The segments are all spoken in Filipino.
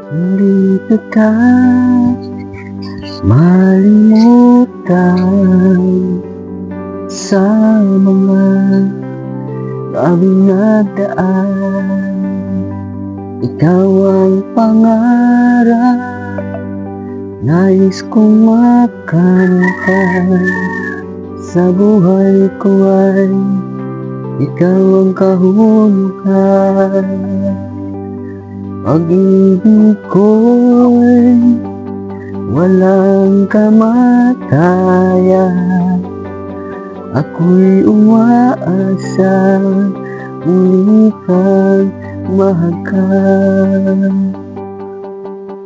Hindi kita malimutan sa mga aming nagdaan. Ikaw ang pangarap, nais kong makamtan. Sa buhay ko ay ikaw ang kahulugan. Pag-ibig ko'y walang kamatayan. Ako'y umaasa, muli kang mahagkan.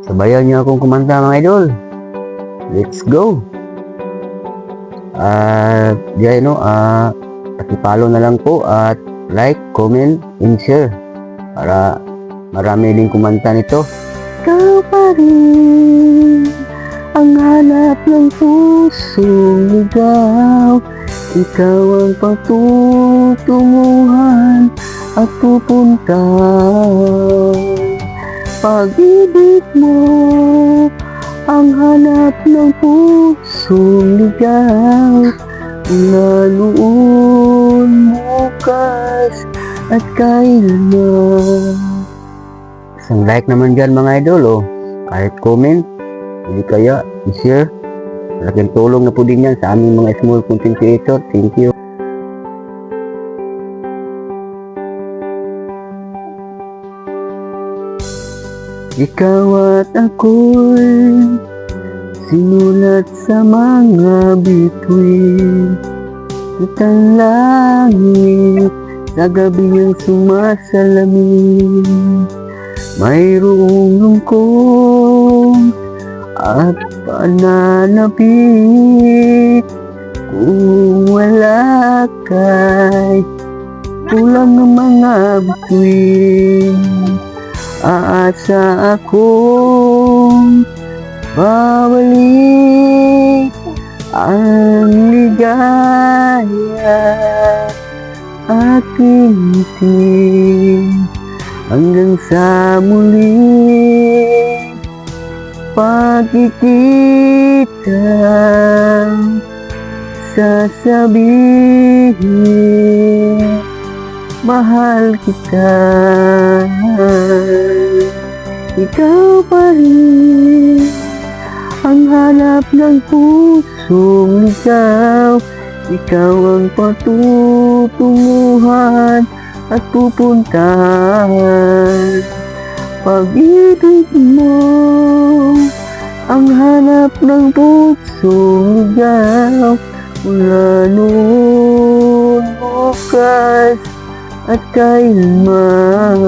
Sabayan niyo akong kumanta mga idol. Let's go! At pakipalo na lang po at like, comment, and share para marami din kumanta nito. Ikaw pa rin ang hanap ng pusong ligaw. Ikaw ang patutunguhan at pupunta. Pag-ibig mo ang hanap ng pusong ligaw. Mula noon, bukas at kailanman. Isang like naman dyan mga idol, kahit comment, hindi kaya i-share. Malaking tulong na po din yan sa aming mga small content creator. Thank you. Ikaw at ako'y sinulat sa mga bituin. Kitang langit sa gabi ang sumasalamin. Mayroong lungkot at pananabik. Kung wala ka'y kulang ng mga bituin. Aasa akong babalik ang ligaya aking ngiti hanggang sa muli pagkikita. Sasabihin mahal kita. Ikaw pa rin ang hanap ng pusong ligaw. Ikaw ang patutunguhan at pupuntahan. Pag-ibig mo ang hanap ng pusong ligaw. Mula noon, bukas at kailanman.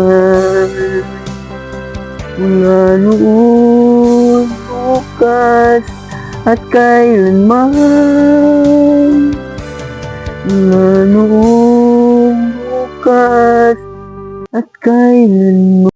Mula noon, bukas at kailanman. Mula noon, bukas at kailanman.